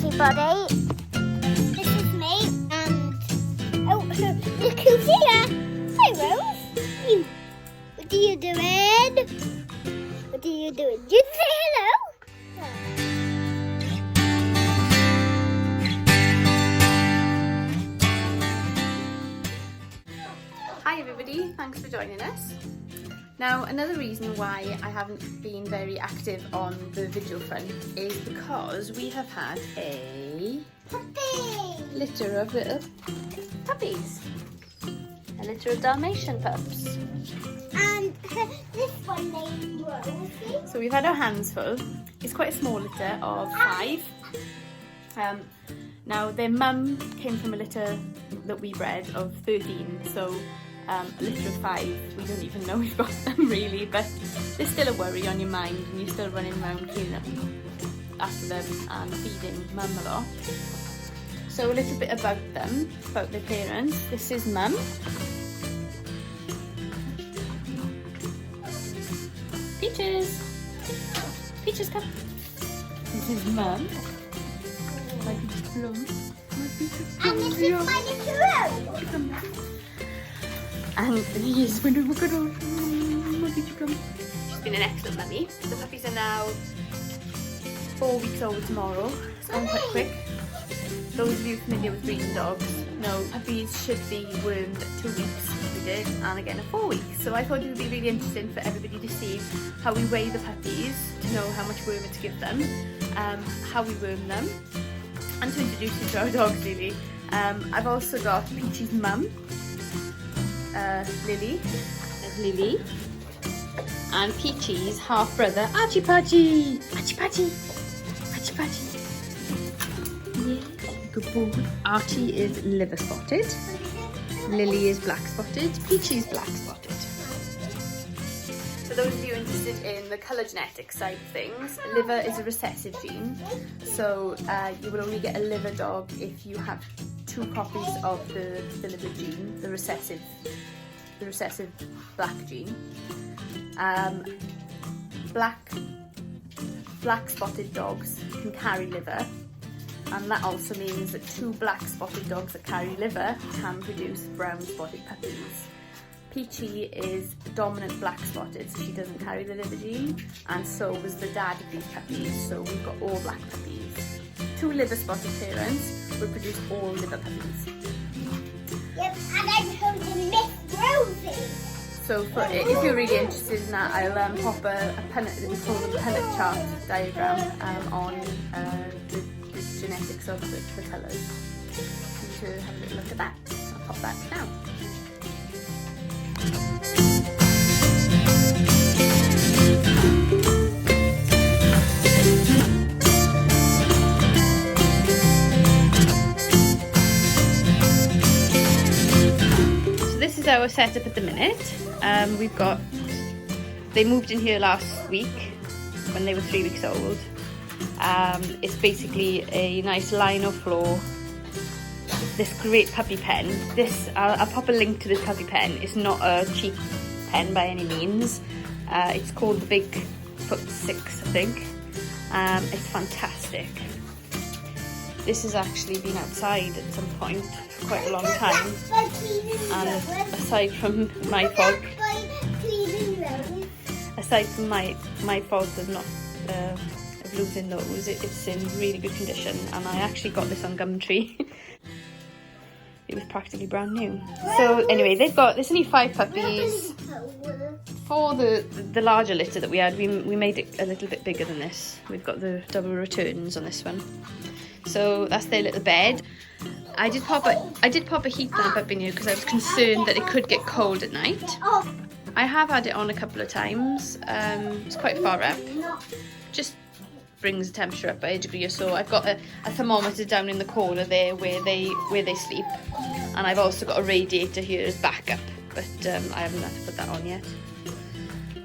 everybody. This is me, and oh, look who's here. Hi, Rose. What are you doing? What are you doing? You say hello. Hi everybody, thanks for joining us. Now, another reason why I haven't been very active on the video front is because we have had a litter of little puppies. A litter of Dalmatian pups. And this one named Rosie. So we've had our hands full. It's quite a small litter of 5. Now their mum came from a litter that we bred of 13, so a litter of 5, we don't even know we've got them really, but there's still a worry on your mind and you're still running around cleaning up after them and feeding mum a lot. So a little bit about them, about their parents. This is mum. Peaches! Peaches, come! This is mum. My Peaches plum. And this is my little Rose. And yes, when we look at her, she's been an excellent mummy. The puppies are now 4 weeks old tomorrow. It's gone quite quick. Those of you familiar with breeding dogs know puppies should be wormed at 2 weeks, we did, and again at 4 weeks. So I thought it would be really interesting for everybody to see how we weigh the puppies, to know how much worming to give them, how we worm them, and to introduce you to our dogs really. I've also got Peachy's mum. Lily, there's Lily, and Peachy's half brother, Archie Patchy. Archie Patchy, Archie Patchy. Yes, good boy. Archie is liver spotted, Lily is black spotted, Peachy's black spotted. For those of you interested in the colour genetics side of things, liver is a recessive gene, so you will only get a liver dog if you have 2 copies of the liver gene, the recessive black gene. Black spotted dogs can carry liver, and that also means that 2 black spotted dogs that carry liver can produce brown spotted puppies. Peachy is dominant black spotted, so she doesn't carry the liver gene, and so was the dad of these puppies, so we've got all black puppies. 2 liver spotted parents will produce all liver puppies. Yep, and I'm holding Miss Rosie. So if you're really interested in that, I'll pop a punnet, we call it a punnet chart diagram on the genetics of the colours. You should have a little look at that. I'll pop that now. This is our setup at the minute. They moved in here last week when they were 3 weeks old. It's basically a nice lino floor, this great puppy pen. I'll pop a link to this puppy pen. It's not a cheap pen by any means. It's called the Bigfoot 6, I think. It's fantastic. This has actually been outside at some point for quite a long time, and aside from my fault of losing those, it's in really good condition, and I actually got this on Gumtree. It was practically brand new. So anyway, there's only 5 puppies. For the larger litter that we had, we made it a little bit bigger than this. We've got the double returns on this one. So that's their little bed. I did pop a heat lamp up in here because I was concerned that it could get cold at night. I have had it on a couple of times. It's quite far up. Just brings the temperature up by a degree or so. I've got a thermometer down in the corner there where they sleep, and I've also got a radiator here as backup, but I haven't had to put that on yet.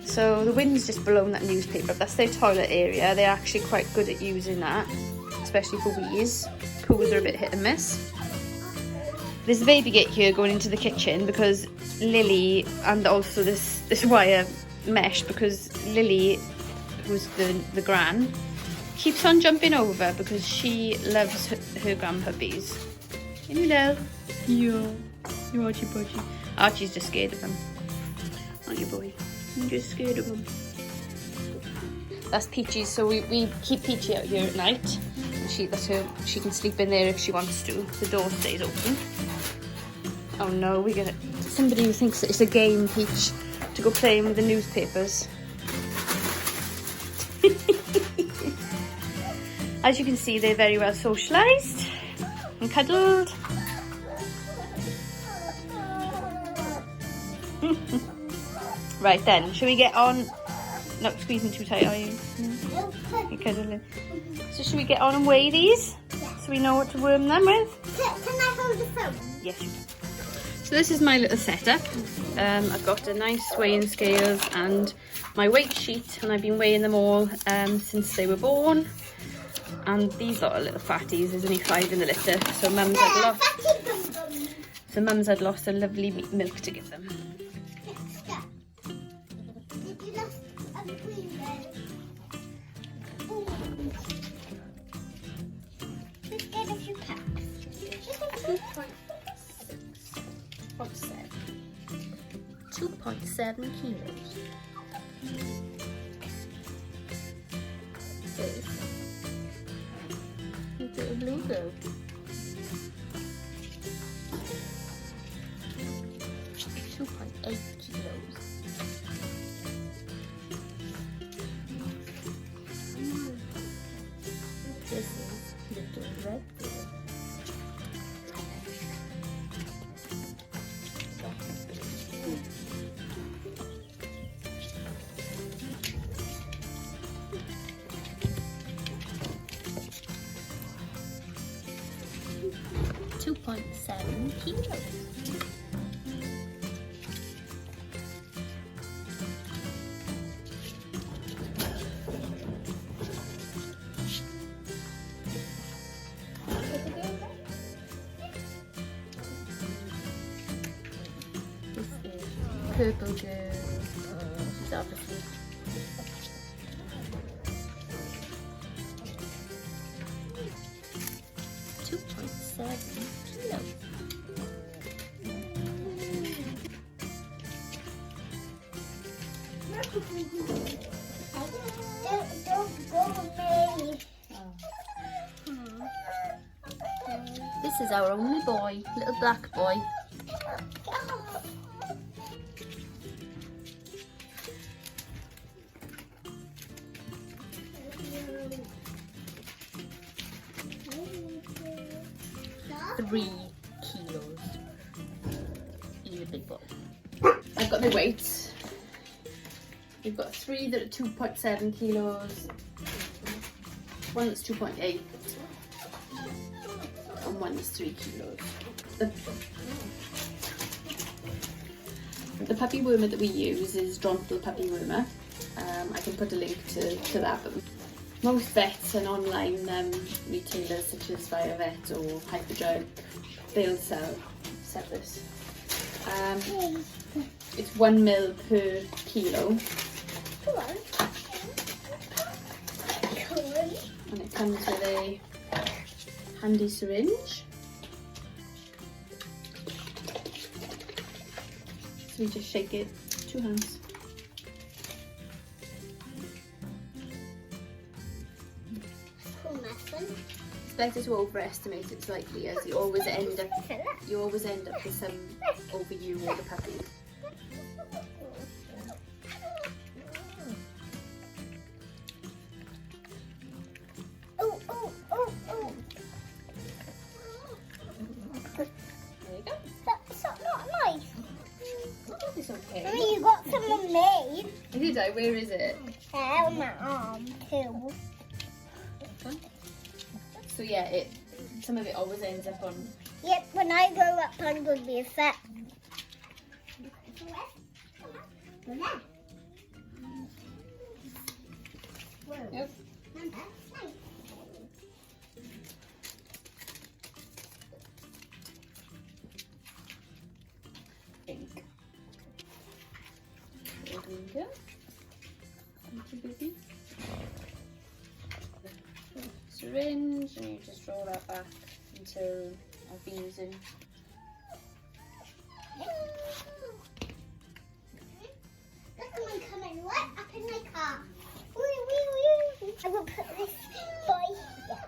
So the wind's just blown that newspaper up. That's their toilet area. They're actually quite good at using that, especially for wheeze. Poos are a bit hit and miss. There's a baby gate here going into the kitchen because Lily, and also this wire mesh, because Lily, who's the gran, keeps on jumping over because she loves her grandpuppies. Can you know? Yeah. You Archie Budgie. Archie's just scared of him. Aren't you, boy? I'm just scared of him. That's Peachy, so we keep Peachy out here at night. That's her. She can sleep in there if she wants to. The door stays open. Oh no, we get somebody who thinks that it's a game, Peach, to go playing with the newspapers. As you can see, they're very well socialised and cuddled. Right then, shall we get on? Not squeezing too tight, are you? No. You're cuddling. So should we get on and weigh these? So we know what to worm them with? Can I hold the phone? Yes, you can. So this is my little setup. I've got a nice weighing scales and my weight sheet, and I've been weighing them all since they were born. And these are little fatties. There's only 5 in the litter, so Mum's had lost a lovely milk to give them. Let's get a few packs. 2.7 kilos. This is a blue girl. 2.8 kilos. This is little red girl. 2.7 kilos. This is purple girl. She's obviously 2.7 kilos. Don't go with me. This is our only boy, little black boy. Three kilos. He's a big boy. I've got the weights. We've got 3 that are 2.7 kilos, 1 that's 2.8, and 1 that's 3 kilos. The puppy wormer that we use is Drontal Puppy Wormer. I can put a link to that. But most vets and online retailers such as Via Vet or Hyperdrug, they'll sell this. It's 1 ml per kilo. Come on. And it comes with a handy syringe. So we just shake it, 2 hands. It's better to overestimate it slightly, as you always end up with some over you or the puppy. There you go. That's not nice. It's okay. Oh, you got some made. Did I? Where is it? On my arm too. So yeah, some of it always ends up on. Yep, when I grow up, I'm going to be a vet. Yep. Pink. There we go. Thank you, baby. syringe and you just roll that back until I've been using. Look at me coming right up in my car. Wee, wee, wee. I will put this boy here.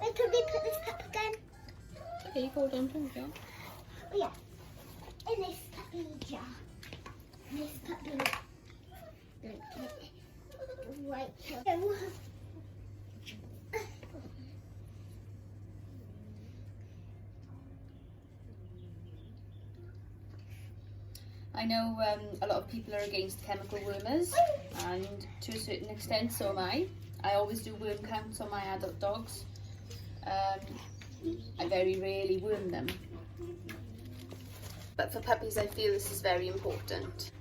Wait, could we put this pup again? Okay, you hold on to it, John. Oh yeah. In this puppy jar. This puppy. Right here. I know a lot of people are against chemical wormers, and to a certain extent so am I. I always do worm counts on my adult dogs. I very rarely worm them. But for puppies I feel this is very important.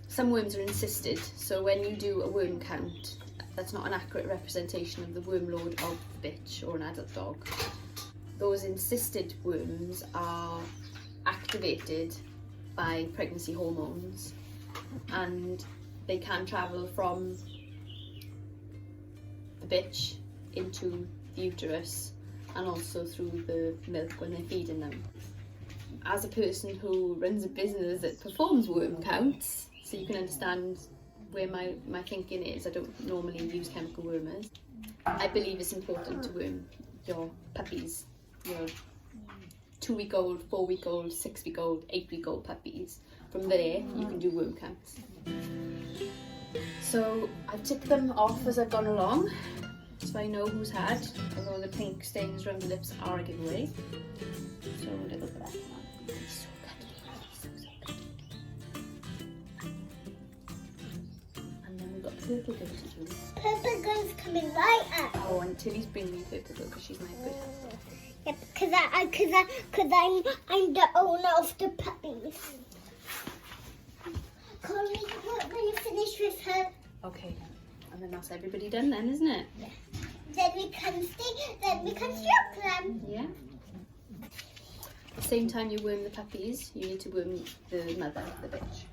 Some worms are insisted, so when you do a worm count, that's not an accurate representation of the worm load of the bitch or an adult dog. Those insisted worms are activated by pregnancy hormones, and they can travel from the bitch into the uterus and also through the milk when they're feeding them. As a person who runs a business that performs worm counts, so you can understand where my thinking is, I don't normally use chemical wormers. I believe it's important to worm your puppies, your 2-week-old, 4-week-old, 6-week-old, 8-week-old puppies. From there, you can do worm counts. So I've ticked them off as I've gone along, so I know who's had, although the pink stains around the lips are a giveaway. So a little bit of that. He's so cuddly, so cuddly. And then we've got purple girl to do. Purple girl's coming right up. Oh, and Tilly's bringing me purple girl because she's my good. Yeah, because I'm the owner of the puppies. Connie, when you finish with her, Okay, and then that's everybody done then, isn't it? then we can stroke them. Yeah. At the same time you worm the puppies, you need to worm the mother, the bitch.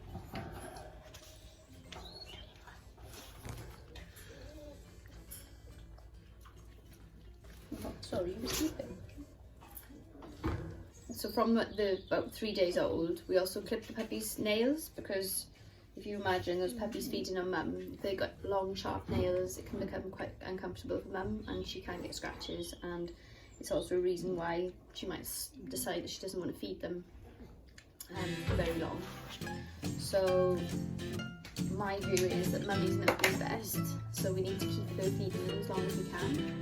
Oh, sorry, you were sleeping. So from the about 3 days old, we also clip the puppy's nails, because if you imagine those puppies feeding on mum, if they've got long sharp nails, it can become quite uncomfortable for mum and she can get scratches, and it's also a reason why she might decide that she doesn't want to feed them for very long. So my view is that mummy's milk is best, so we need to keep her feeding them as long as we can.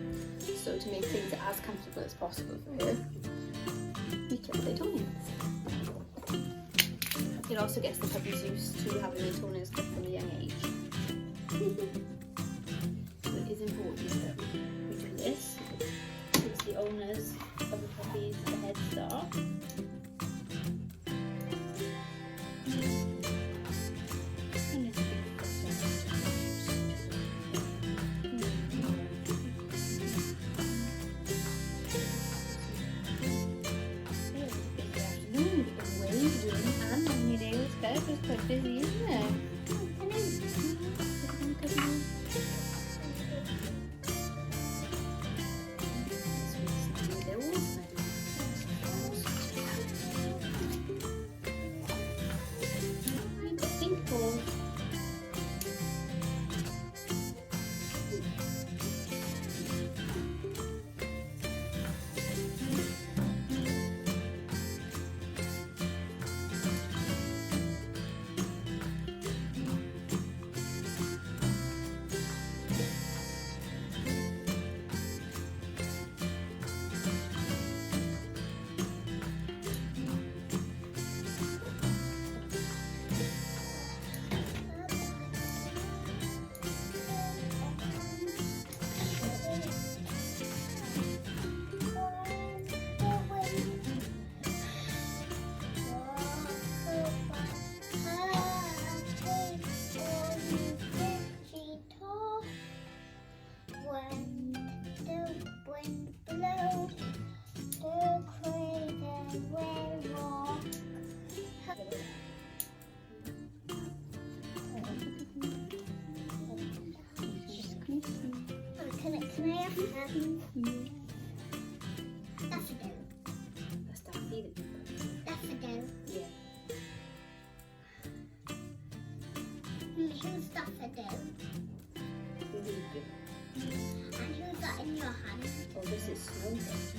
So to make things as comfortable as possible for her, we clip their toenails. It also gets the puppies used to having their toenails clipped from a young age. So it is important that we do this. It gives the owners of the puppies a head start. It's quite busy, isn't it? Daffodil. That's Daffy that you put. Daffodil. Yeah. Who's daffodil? And who's that in your hand? Oh, this is snuggles.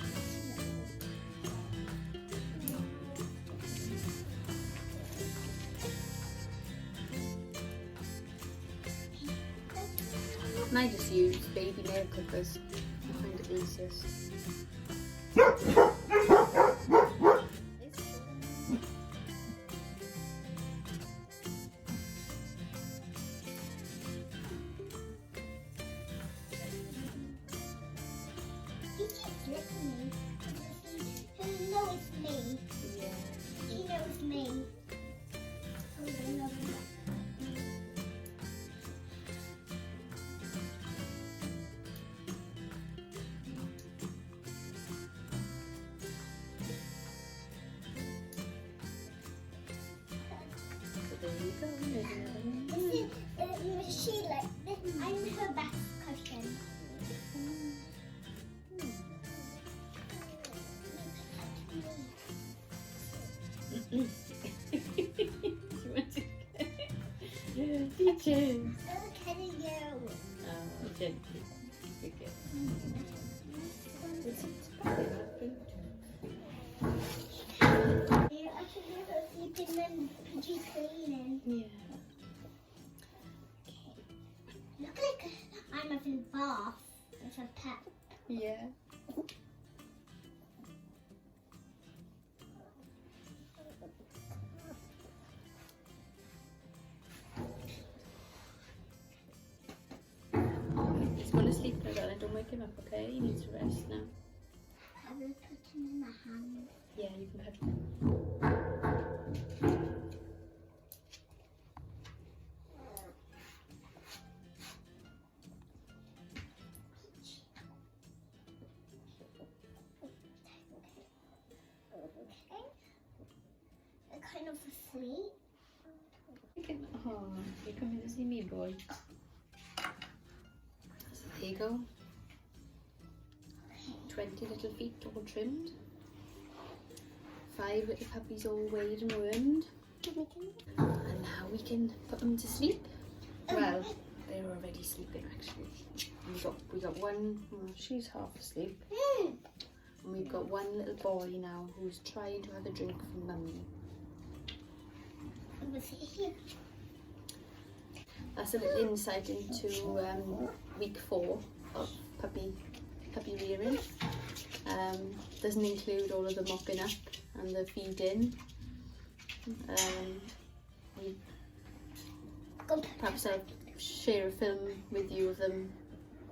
And I just use baby nail clippers. I find it easiest. He keeps licking me. He knows it's me. Yeah. He knows me. Oh, I love him. So there you go. This is, she like this. I'm her best cushion. You want to teachers. Look at you. Oh, gently. Good girl. You actually have sleeping and PG cleaning. Yeah. Look like I'm having a bath with a pet. Yeah. He's going to sleep now, darling. Don't wake him up, okay? He needs to rest now. I will put him in my hand. Yeah, you can cuddle him. Okay. I'm kind of asleep. Oh, you come in to see me, boy. So there you go. 20 little feet all trimmed. 5 little puppies all weighed and wormed. And now we can put them to sleep. Well, they're already sleeping actually. We got one, well, she's half asleep. And we've got one little boy now who's trying to have a drink from mummy. Was he here? That's a little insight into week 4 of puppy rearing. Doesn't include all of the mopping up and the feeding. Perhaps I'll share a film with you of them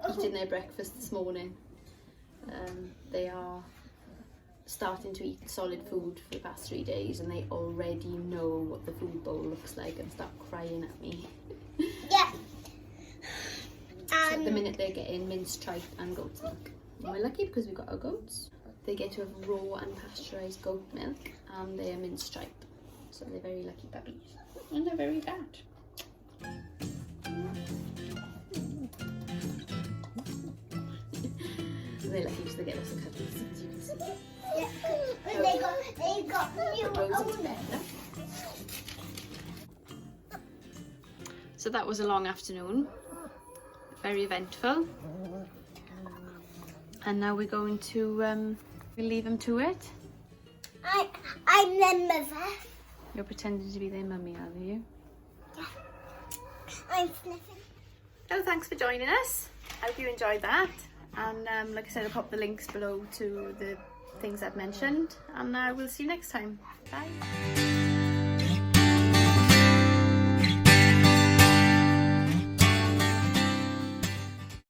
eating their breakfast this morning. They are starting to eat solid food for the past 3 days and they already know what the food bowl looks like and start crying at me. Yeah. So at the minute they're getting minced tripe and goat's milk. And we're lucky because we've got our goats. They get to have raw and pasteurised goat milk and they're minced tripe. So they're very lucky puppies. And they're very fat. They're lucky because they get lots of cuddles, as you can see. Yeah, they got new owners. So that was a long afternoon, very eventful. And now we're going to leave them to it. I'm their mother. You're pretending to be their mummy, are you? Yeah. I'm sniffing. So thanks for joining us. Hope you enjoyed that. And like I said, I'll pop the links below to the things I've mentioned. And we'll see you next time. Bye.